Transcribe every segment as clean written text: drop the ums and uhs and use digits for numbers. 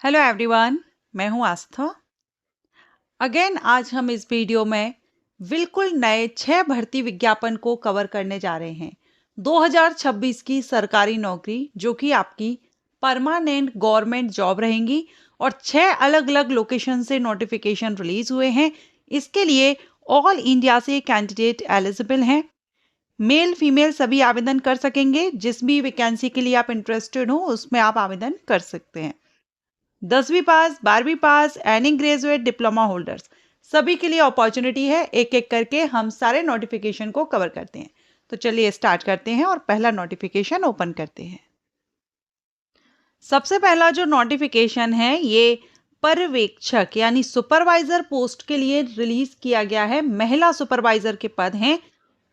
Hello everyone, मैं हूं आस्था। Again आज हम इस वीडियो में बिल्कुल नए 6 भर्ती विज्ञापन को कवर करने जा रहे हैं। 2026 की सरकारी नौकरी जो कि आपकी परमानेंट गवर्नमेंट जॉब रहेंगी और 6 अलग-अलग लोकेशन से नोटिफिकेशन रिलीज हुए हैं। इसके लिए ऑल इंडिया से कैंडिडेट एलिजिबल हैं। मेल फीमेल सभी आवेदन कर सकेंगे। जिस भी वैकेंसी के लिए आप इंटरेस्टेड हो उसमें आप आवेदन कर सकते हैं। 10वीं पास, 12वीं पास, एनी ग्रेजुएट, डिप्लोमा होल्डर्स सभी के लिए अपॉर्चुनिटी है। एक एक करके हम सारे नोटिफिकेशन को कवर करते हैं। तो चलिए स्टार्ट करते हैं और पहला नोटिफिकेशन ओपन करते हैं। सबसे पहला जो नोटिफिकेशन है ये पर्यवेक्षक यानी सुपरवाइजर पोस्ट के लिए रिलीज किया गया है। महिला सुपरवाइजर के पद हैं।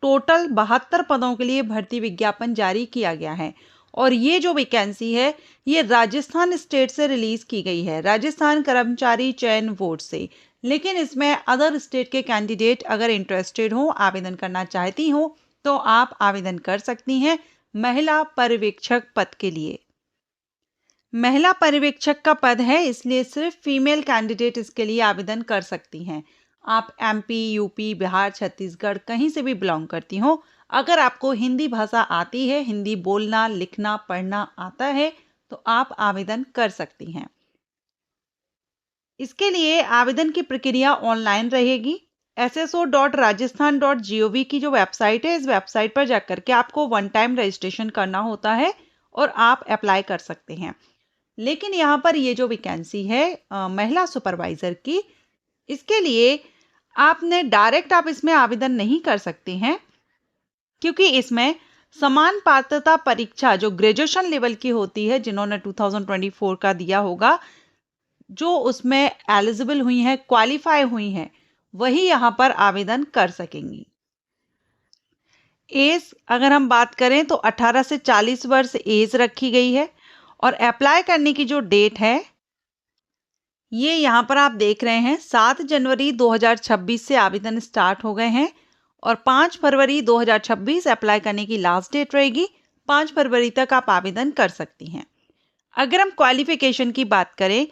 टोटल 72 पदों के लिए भर्ती विज्ञापन जारी किया गया है और ये जो वैकेंसी है ये राजस्थान स्टेट से रिलीज की गई है, राजस्थान कर्मचारी चयन बोर्ड से। लेकिन इसमें अदर स्टेट के कैंडिडेट अगर इंटरेस्टेड हो, आवेदन करना चाहती हो तो आप आवेदन कर सकती हैं महिला पर्यवेक्षक पद के लिए। महिला पर्यवेक्षक का पद है इसलिए सिर्फ फीमेल कैंडिडेट इसके लिए आवेदन कर सकती हैं। आप एमपी, यूपी, बिहार, छत्तीसगढ़ कहीं से भी बिलोंग करती हो, अगर आपको हिंदी भाषा आती है, हिंदी बोलना, लिखना, पढ़ना आता है तो आप आवेदन कर सकती हैं। इसके लिए आवेदन की प्रक्रिया ऑनलाइन रहेगी। sso.rajasthan.gov की जो वेबसाइट है, इस वेबसाइट पर जाकर के आपको वन टाइम रजिस्ट्रेशन करना होता है और आप अप्लाई कर सकते हैं। लेकिन यहाँ पर ये जो वैकेंसी है महिला सुपरवाइजर की, इसके लिए आपने डायरेक्ट आप इसमें आवेदन नहीं कर सकते हैं क्योंकि इसमें समान पात्रता परीक्षा जो ग्रेजुएशन लेवल की होती है, जिन्होंने 2024 का दिया होगा, जो उसमें एलिजिबल हुई हैं, क्वालिफाई हुई हैं, वही यहाँ पर आवेदन कर सकेंगी। एज अगर हम बात करें तो 18 से 40 वर्ष एज रखी गई है और अप्लाई करने की जो डेट है ये यहाँ पर आप देख रहे हैं 7 जनवरी 2026 से आवेदन स्टार्ट हो गए हैं और 5 फरवरी 2026 अप्लाई करने की लास्ट डेट रहेगी। 5 फरवरी तक आप आवेदन कर सकती हैं। अगर हम क्वालिफिकेशन की बात करें,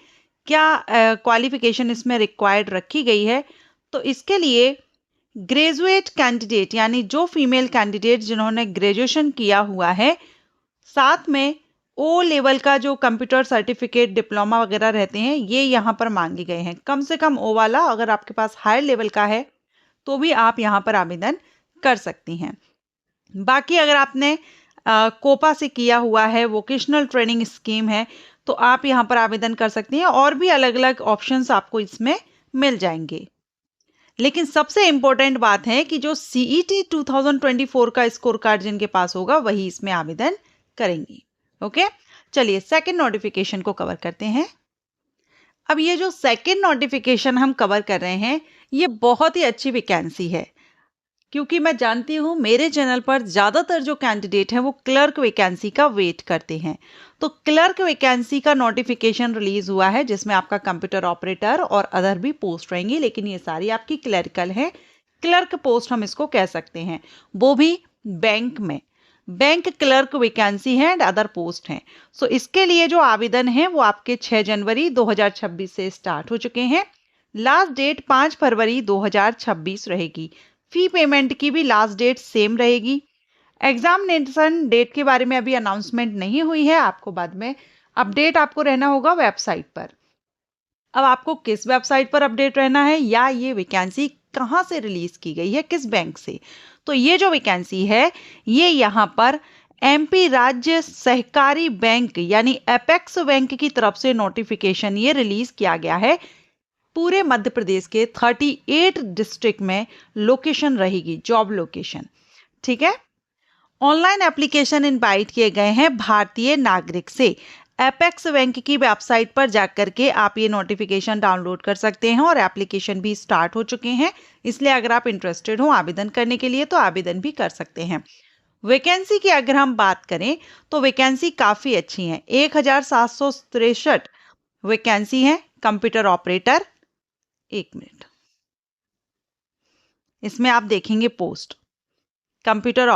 क्या क्वालिफिकेशन इसमें रिक्वायर्ड रखी गई है, तो इसके लिए ग्रेजुएट कैंडिडेट यानी जो फीमेल कैंडिडेट जिन्होंने ग्रेजुएशन किया हुआ है, साथ में ओ लेवल का जो कंप्यूटर सर्टिफिकेट, डिप्लोमा वगैरह रहते हैं, ये यहाँ पर मांगे गए हैं। कम से कम ओ वाला, अगर आपके पास हायर लेवल का है तो भी आप यहाँ पर आवेदन कर सकती हैं। बाकी अगर आपने कोपा से किया हुआ है, वोकेशनल ट्रेनिंग स्कीम है, तो आप यहाँ पर आवेदन कर सकती हैं और भी अलग अलग ऑप्शंस आपको इसमें मिल जाएंगे। लेकिन सबसे इंपॉर्टेंट बात है कि जो सीईटी 2024 का स्कोर कार्ड जिनके पास होगा वही इसमें आवेदन करेंगी। ओके, चलिए सेकंड नोटिफिकेशन को कवर करते हैं। अब ये जो सेकंड नोटिफिकेशन हम कवर कर रहे हैं ये बहुत ही अच्छी वैकेंसी है, क्योंकि मैं जानती हूँ मेरे चैनल पर ज़्यादातर जो कैंडिडेट हैं वो क्लर्क वैकेंसी का वेट करते हैं। तो क्लर्क वैकेंसी का नोटिफिकेशन रिलीज हुआ है जिसमें आपका कंप्यूटर ऑपरेटर और अदर भी पोस्ट रहेंगी, लेकिन ये सारी आपकी क्लरिकल है। क्लर्क पोस्ट हम इसको कह सकते हैं, वो भी बैंक में। बैंक क्लर्क वैकेंसी है एंड अदर पोस्ट हैं। सो इसके लिए जो आवेदन है वो आपके 6 जनवरी 2026 से स्टार्ट हो चुके हैं। लास्ट डेट 5 फरवरी 2026 रहेगी। फी पेमेंट की भी लास्ट डेट सेम रहेगी। एग्जामिनेशन डेट के बारे में अभी अनाउंसमेंट नहीं हुई है, आपको बाद में अपडेट आपको रहना होगा वेबसाइट पर। अब आपको किस वेबसाइट पर अपडेट रहना है या ये वैकेंसी कहाँ से रिलीज की गई है, किस बैंक से, तो ये जो वैकेंसी है ये यहाँ पर एमपी राज्य सहकारी बैंक यानी एपेक्स बैंक की तरफ से नोटिफिकेशन ये रिलीज किया गया है। पूरे मध्य प्रदेश के 38 डिस्ट्रिक्ट में लोकेशन रहेगी, जॉब लोकेशन। ठीक है, ऑनलाइन एप्लीकेशन इनवाइट किए गए हैं भारतीय नागरिक से। एपेक्स बैंक की वेबसाइट पर जाकर के आप ये नोटिफिकेशन डाउनलोड कर सकते हैं और एप्लीकेशन भी स्टार्ट हो चुके हैं। इसलिए अगर आप इंटरेस्टेड हो आवेदन करने के लिए तो आवेदन भी कर सकते हैं। वैकेंसी की अगर हम बात करें तो वैकेंसी काफ़ी अच्छी है। 1763 वैकेंसी है कंप्यूटर ऑपरेटर। एक मिनट, इसमें आप देखेंगे पोस्ट कंप्यूटर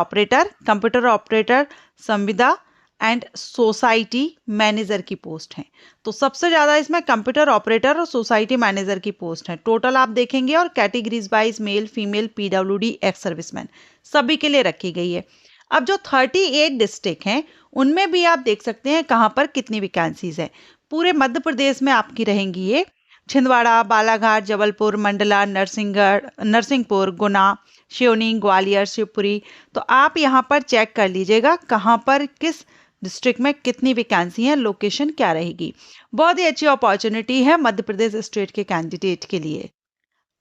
ऑपरेटर संविदा एंड सोसाइटी मैनेजर की पोस्ट है। तो सबसे ज़्यादा इसमें कंप्यूटर ऑपरेटर और सोसाइटी मैनेजर की पोस्ट है। टोटल आप देखेंगे और categories wise male female PWD ex serviceman सभी के लिए रखी गई है। अब जो 38 डिस्ट्रिक्ट हैं उनमें भी आप देख सकते हैं कहाँ पर कितनी वैकेंसीज है। पूरे मध्य प्रदेश में आपकी रहेंगी ये छिंदवाड़ा, बालाघाट, जबलपुर, मंडला, नरसिंहपुर, गुना, सिवनी, ग्वालियर, शिवपुरी। तो आप यहाँ पर चेक कर लीजिएगा कहाँ पर किस डिस्ट्रिक्ट में कितनी वैकेंसी है, लोकेशन क्या रहेगी। बहुत ही अच्छी अपॉर्चुनिटी है मध्य प्रदेश स्टेट के कैंडिडेट के लिए।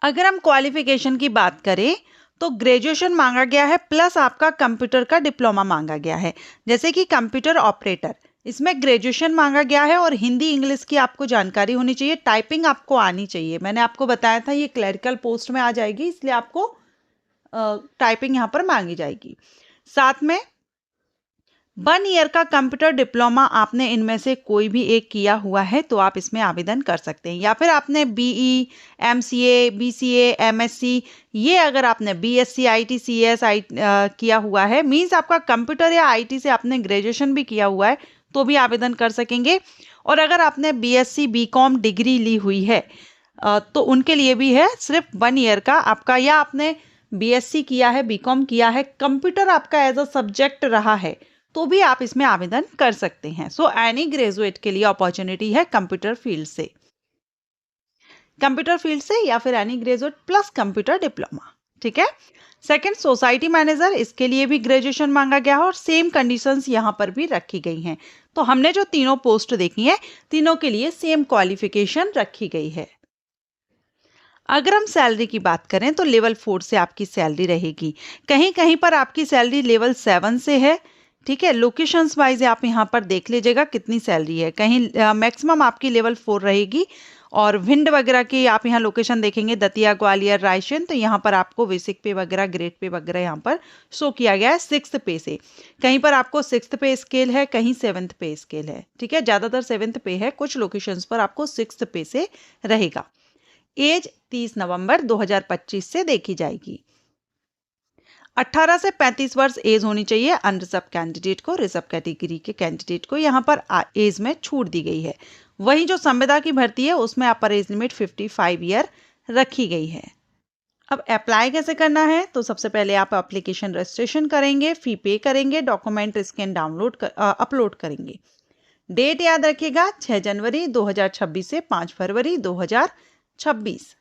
अगर हम क्वालिफिकेशन की बात करें तो ग्रेजुएशन मांगा गया है प्लस आपका कंप्यूटर का डिप्लोमा मांगा गया है। जैसे कि कंप्यूटर ऑपरेटर इसमें ग्रेजुएशन मांगा गया है और हिंदी इंग्लिश की आपको जानकारी होनी चाहिए, टाइपिंग आपको आनी चाहिए। मैंने आपको बताया था ये क्लरिकल पोस्ट में आ जाएगी, इसलिए आपको टाइपिंग यहाँ पर मांगी जाएगी। साथ में 1 ईयर का कंप्यूटर डिप्लोमा आपने इनमें से कोई भी एक किया हुआ है तो आप इसमें आवेदन कर सकते हैं, या फिर आपने बीई, एमसीए, बीसीए, एमएससी, ये अगर आपने बीएससी, आईटी, सीएस किया हुआ है, मींस आपका कंप्यूटर या आईटी से आपने ग्रेजुएशन भी किया हुआ है तो भी आवेदन कर सकेंगे। और अगर आपने बीएससी, बीकॉम डिग्री ली हुई है तो उनके लिए भी है सिर्फ 1 ईयर का आपका, या आपने बीएससी किया है, बीकॉम किया है, कंप्यूटर आपका एज अ सब्जेक्ट रहा है तो भी आप इसमें आवेदन कर सकते हैं। सो एनी ग्रेजुएट के लिए अपॉर्चुनिटी है कंप्यूटर फील्ड से या फिर any graduate plus computer diploma. ठीक है। सेकंड, सोसाइटी मैनेजर, इसके लिए भी ग्रेजुएशन मांगा गया है और सेम कंडीशंस यहाँ पर भी रखी गई हैं। तो हमने जो तीनों पोस्ट देखी हैं तीनों के लिए सेम क्वालिफिकेशन रखी गई है। अगर हम सैलरी की बात करें तो लेवल 4 से आपकी सैलरी रहेगी, कहीं कहीं पर आपकी सैलरी लेवल 7 से है। ठीक है। लोकेशंस वाइज आप यहाँ पर देख लीजिएगा कितनी सैलरी है, कहीं मैक्सिमम आपकी लेवल 4 रहेगी। और भिंड वगैरह की आप यहाँ लोकेशन देखेंगे, दतिया, ग्वालियर, रायसेन, तो यहाँ पर आपको बेसिक पे वगैरह, ग्रेड पे वगैरह यहाँ पर शो किया गया है 6th पे से। कहीं पर आपको 6th पे स्केल है, कहीं 7th पे स्केल है। ठीक है। ज़्यादातर 7th पे है, कुछ लोकेशंस पर आपको 6th पे से रहेगा। एज 30 नवंबर 2025 से देखी जाएगी। 18 से 35 वर्ष एज होनी चाहिए अनरिजर्व कैंडिडेट को। रिजर्व कैटेगरी के कैंडिडेट को यहाँ पर एज में छूट दी गई है। वहीं जो संविदा की भर्ती है उसमें अपर एज लिमिट 55 ईयर रखी गई है। अब अप्लाई कैसे करना है, तो सबसे पहले आप एप्लीकेशन रजिस्ट्रेशन करेंगे, फी पे करेंगे, डॉक्यूमेंट स्कैन अपलोड करेंगे। डेट याद रखिएगा 6 जनवरी 2026 से 5 फरवरी 2026।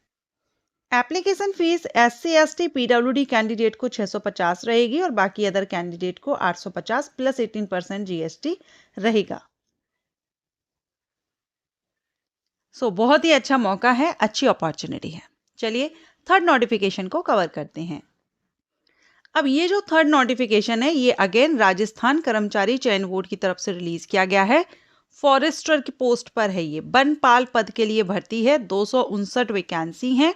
Application fees SC ST PWD candidate को 650 रहेगी और बाकी अदर कैंडिडेट को 850 प्लस 18% GST रहेगा। सो बहुत ही अच्छा मौका है, अच्छी अपॉर्चुनिटी है। चलिए थर्ड नोटिफिकेशन को कवर करते हैं। अब ये जो थर्ड नोटिफिकेशन है ये अगेन राजस्थान कर्मचारी चयन बोर्ड की तरफ से रिलीज किया गया है। फॉरेस्टर की पोस्ट पर है, ये वनपाल पद के लिए भर्ती है। 259 वैकेंसी हैं,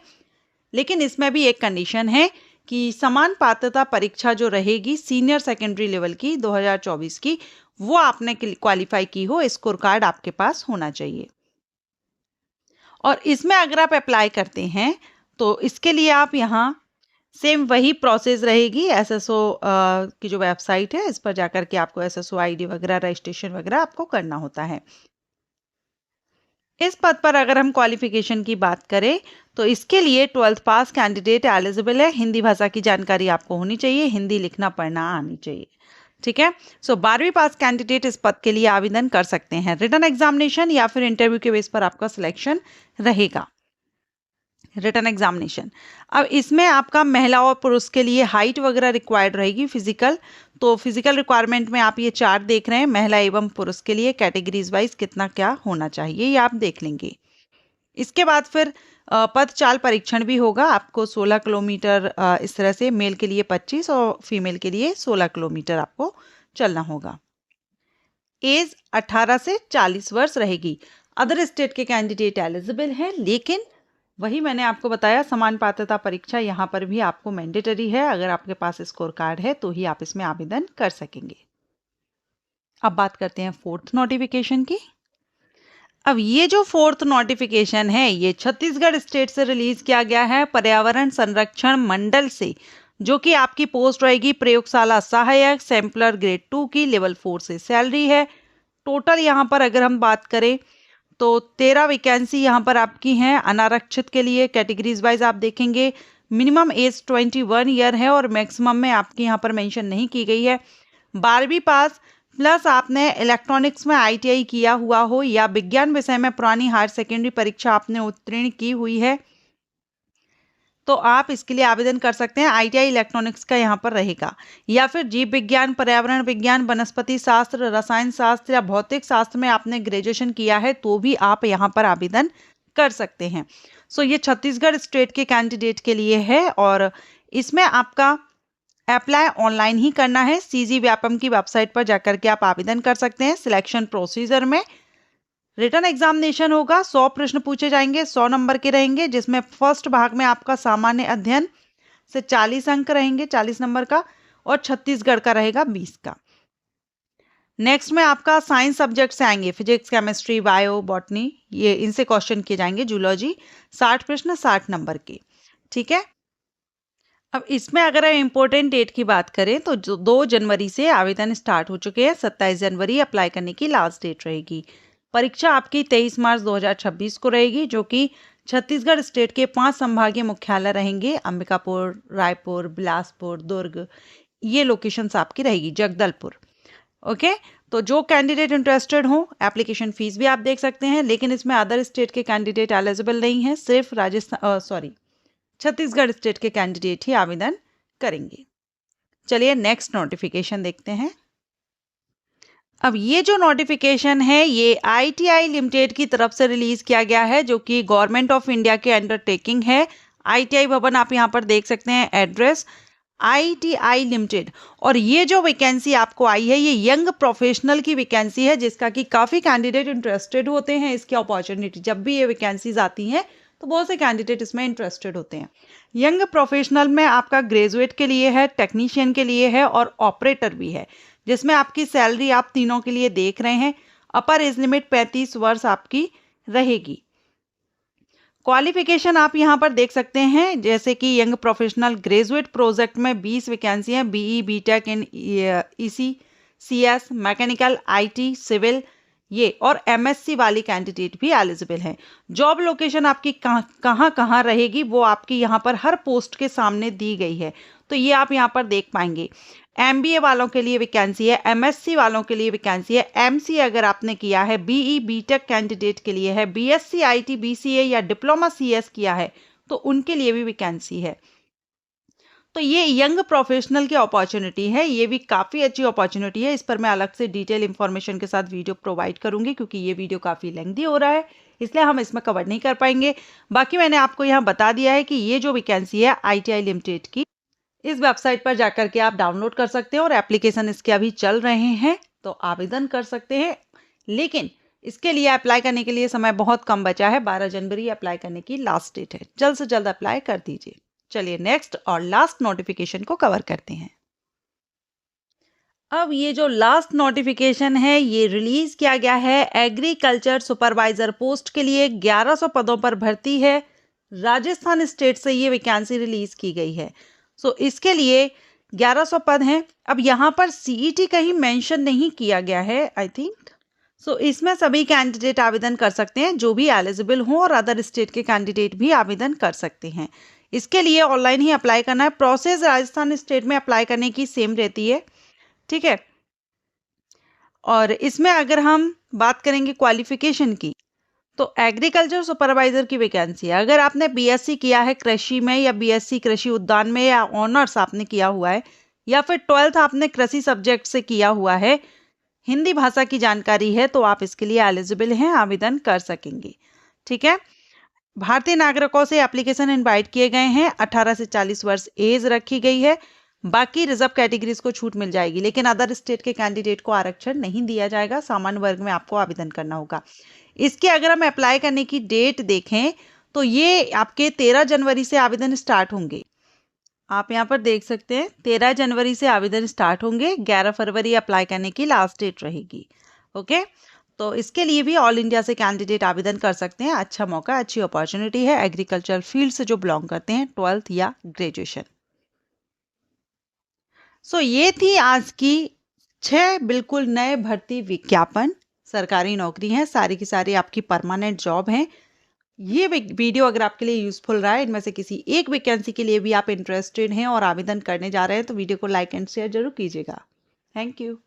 लेकिन इसमें भी एक कंडीशन है कि समान पात्रता परीक्षा जो रहेगी सीनियर सेकेंडरी लेवल की 2024 की, वो आपने क्वालिफाई की हो, स्कोर कार्ड आपके पास होना चाहिए। और इसमें अगर आप अप्लाई करते हैं तो इसके लिए आप यहाँ सेम वही प्रोसेस रहेगी। SSO की जो वेबसाइट है इस पर जाकर के आपको SSO ID वगैरह, रजिस्ट्रेशन वगैरह आपको करना होता है। इस पद पर अगर हम क्वालिफिकेशन की बात करें तो इसके लिए 12th पास कैंडिडेट एलिजिबल है। हिंदी भाषा की जानकारी आपको होनी चाहिए, हिंदी लिखना पढ़ना आनी चाहिए। ठीक है। सो 12वीं पास कैंडिडेट इस पद के लिए आवेदन कर सकते हैं। रिटन एग्जामिनेशन या फिर इंटरव्यू के बेस पर आपका सिलेक्शन रहेगा। रिटन एग्जामिनेशन, अब इसमें आपका महिला और पुरुष के लिए हाइट वगैरह रिक्वायर्ड रहेगी। फिजिकल, तो फिजिकल रिक्वायरमेंट में आप ये चार्ट देख रहे हैं, महिला एवं पुरुष के लिए कैटेगरीज वाइज कितना क्या होना चाहिए ये आप देख लेंगे। इसके बाद फिर पद चाल परीक्षण भी होगा आपको। 16 किलोमीटर इस तरह से, मेल के लिए 25 और फीमेल के लिए 16 किलोमीटर आपको चलना होगा। एज 18 से 40 वर्ष रहेगी। अदर स्टेट के कैंडिडेट एलिजिबल हैं, लेकिन वही मैंने आपको बताया समान पात्रता परीक्षा यहाँ पर भी आपको मैंडेटरी है। अगर आपके पास स्कोर कार्ड है तो ही आप इसमें आवेदन कर सकेंगे। अब बात करते हैं 4th नोटिफिकेशन की। अब ये जो 4th नोटिफिकेशन है ये छत्तीसगढ़ स्टेट से रिलीज किया गया है। पर्यावरण संरक्षण मंडल से जो कि आपकी पोस्ट रहेगी प्रयोगशाला सहायक सैम्पलर ग्रेड 2 की, लेवल 4 से सैलरी है। टोटल यहाँ पर अगर हम बात करें तो 13 वैकेंसी यहाँ पर आपकी हैं अनारक्षित के लिए। कैटेगरीज वाइज आप देखेंगे मिनिमम एज 21 ईयर है और मैक्सिमम में आपकी यहाँ पर मेंशन नहीं की गई है। 12वीं पास प्लस आपने इलेक्ट्रॉनिक्स में ITI किया हुआ हो या विज्ञान विषय में पुरानी हायर सेकेंडरी परीक्षा आपने उत्तीर्ण की हुई है तो आप इसके लिए आवेदन कर सकते हैं। ITI इलेक्ट्रॉनिक्स का यहाँ पर रहेगा, या फिर जीव विज्ञान, पर्यावरण विज्ञान, वनस्पति शास्त्र, रसायन शास्त्र या भौतिक शास्त्र में आपने ग्रेजुएशन किया है तो भी आप यहाँ पर आवेदन कर सकते हैं। सो ये छत्तीसगढ़ स्टेट के कैंडिडेट के लिए है और इसमें आपका अप्लाई ऑनलाइन ही करना है। CG व्यापम की वेबसाइट पर जाकर के आप आवेदन कर सकते हैं। सिलेक्शन प्रोसीजर में रिटन एग्जामिनेशन होगा, 100 प्रश्न पूछे जाएंगे, 100 नंबर के रहेंगे, जिसमें फर्स्ट भाग में आपका सामान्य अध्ययन से 40 अंक रहेंगे, 40 नंबर का, और छत्तीसगढ़ का रहेगा 20 का। नेक्स्ट में आपका साइंस सब्जेक्ट से आएंगे, फिजिक्स, केमिस्ट्री, बायो, बॉटनी, ये इनसे क्वेश्चन किए जाएंगे। जूलॉजी 60 प्रश्न 60 नंबर के, ठीक है। अब इसमें अगर हम इम्पोर्टेंट डेट की बात करें तो 2 जनवरी से आवेदन स्टार्ट हो चुके हैं। 27 जनवरी अप्लाई करने की लास्ट डेट रहेगी। परीक्षा आपकी 23 मार्च 2026 को रहेगी, जो कि छत्तीसगढ़ स्टेट के 5 संभागीय मुख्यालय रहेंगे, अंबिकापुर, रायपुर, बिलासपुर, दुर्ग, ये लोकेशंस आपकी रहेगी, जगदलपुर। ओके, तो जो कैंडिडेट इंटरेस्टेड हो एप्लीकेशन फीस भी आप देख सकते हैं, लेकिन इसमें अदर स्टेट के कैंडिडेट एलिजिबल नहीं है, सिर्फ छत्तीसगढ़ स्टेट के कैंडिडेट ही आवेदन करेंगे। चलिए नेक्स्ट नोटिफिकेशन देखते हैं। अब ये जो नोटिफिकेशन है ये ITI लिमिटेड की तरफ से रिलीज किया गया है, जो कि गवर्नमेंट ऑफ इंडिया के अंडरटेकिंग है। ITI भवन आप यहाँ पर देख सकते हैं, एड्रेस ITI लिमिटेड। और ये जो वैकेंसी आपको आई है ये यंग प्रोफेशनल की वैकेंसी है, जिसका कि काफ़ी कैंडिडेट इंटरेस्टेड होते हैं इसकी अपॉर्चुनिटी। जब भी ये वैकेंसीज आती हैं तो बहुत से कैंडिडेट इसमें इंटरेस्टेड होते हैं। यंग प्रोफेशनल में आपका ग्रेजुएट के लिए है, टेक्नीशियन के लिए है और ऑपरेटर भी है, जिसमें आपकी सैलरी आप तीनों के लिए देख रहे हैं। अपर एज लिमिट 35 वर्ष आपकी रहेगी। क्वालिफिकेशन आप यहाँ पर देख सकते हैं, जैसे कि यंग प्रोफेशनल ग्रेजुएट प्रोजेक्ट में 20 वैकेंसी हैं, BE, BTech in EC, CS, mechanical, IT, civil, ये और MSc वाली कैंडिडेट भी एलिजिबल हैं। जॉब लोकेशन आपकी कहाँ रहेगी वो आपकी यहाँ पर हर पोस्ट के सामने दी गई है, तो ये आप यहाँ पर देख पाएंगे। MBA वालों के लिए वैकेंसी है, MSc वालों के लिए वैकेंसी है, MC अगर आपने किया है, BE, BTech कैंडिडेट के लिए है, BSc, IT, BCA या डिप्लोमा CS किया है तो उनके लिए भी वैकेंसी है। तो ये यंग प्रोफेशनल की अपॉर्चुनिटी है, ये भी काफ़ी अच्छी अपॉर्चुनिटी है। इस पर मैं अलग से डिटेल इंफॉर्मेशन के साथ वीडियो प्रोवाइड करूंगी, क्योंकि ये वीडियो काफ़ी लेंथी हो रहा है, इसलिए हम इसमें कवर नहीं कर पाएंगे। बाकी मैंने आपको यहाँ बता दिया है कि ये जो वैकेंसी है ITI लिमिटेड की, इस वेबसाइट पर जाकर के आप डाउनलोड कर सकते हैं और एप्लीकेशन इसके अभी चल रहे हैं, तो आवेदन कर सकते हैं। लेकिन इसके लिए अप्लाई करने के लिए समय बहुत कम बचा है, 12 जनवरी अप्लाई करने की लास्ट डेट है, जल्द से जल्द अप्लाई कर दीजिए। चलिए नेक्स्ट और लास्ट नोटिफिकेशन को कवर करते हैं। अब ये जो लास्ट नोटिफिकेशन है ये रिलीज किया गया है एग्रीकल्चर सुपरवाइजर पोस्ट के लिए। 1100 पदों पर भर्ती है, राजस्थान स्टेट से ये वैकेंसी रिलीज की गई है। सो इसके लिए 1100 पद हैं। अब यहाँ पर CET कहीं मेंशन नहीं किया गया है आई थिंक। सो इसमें सभी कैंडिडेट आवेदन कर सकते हैं जो भी एलिजिबल हों, और अदर स्टेट के कैंडिडेट भी आवेदन कर सकते हैं। इसके लिए ऑनलाइन ही अप्लाई करना है। प्रोसेस राजस्थान स्टेट में अप्लाई करने की सेम रहती है, ठीक है। और इसमें अगर हम बात करेंगे क्वालिफिकेशन की, तो एग्रीकल्चर सुपरवाइजर की वैकेंसी है। अगर आपने BSc किया है कृषि में, या BSc कृषि उद्यान में, या ऑनर्स आपने किया हुआ है, या फिर 12th आपने कृषि सब्जेक्ट से किया हुआ है, हिंदी भाषा की जानकारी है, तो आप इसके लिए एलिजिबल हैं, आवेदन कर सकेंगे, ठीक है। भारतीय नागरिकों से एप्लीकेशन इनवाइट किए गए हैं। 18 से 40 वर्ष एज रखी गई है। बाकी रिजर्व कैटेगरीज को छूट मिल जाएगी, लेकिन अदर स्टेट के कैंडिडेट को आरक्षण नहीं दिया जाएगा। सामान्य वर्ग में आपको आवेदन करना होगा। इसके अगर हम अप्लाई करने की डेट देखें तो ये आपके 13 जनवरी से आवेदन स्टार्ट होंगे। आप यहाँ पर देख सकते हैं 13 जनवरी से आवेदन स्टार्ट होंगे, 11 फरवरी अप्लाई करने की लास्ट डेट रहेगी। ओके, तो इसके लिए भी ऑल इंडिया से कैंडिडेट आवेदन कर सकते हैं। अच्छा मौका, अच्छी अपॉर्चुनिटी है एग्रीकल्चर फील्ड से जो बिलोंग करते हैं, 12th या ग्रेजुएशन। सो ये थी आज की 6 बिल्कुल नए भर्ती विज्ञापन। सरकारी नौकरी है, सारी की सारी आपकी परमानेंट जॉब है। ये वीडियो अगर आपके लिए यूजफुल रहा है, इनमें से किसी एक वैकेंसी के लिए भी आप इंटरेस्टेड हैं और आवेदन करने जा रहे हैं, तो वीडियो को लाइक एंड शेयर जरूर कीजिएगा। Thank you.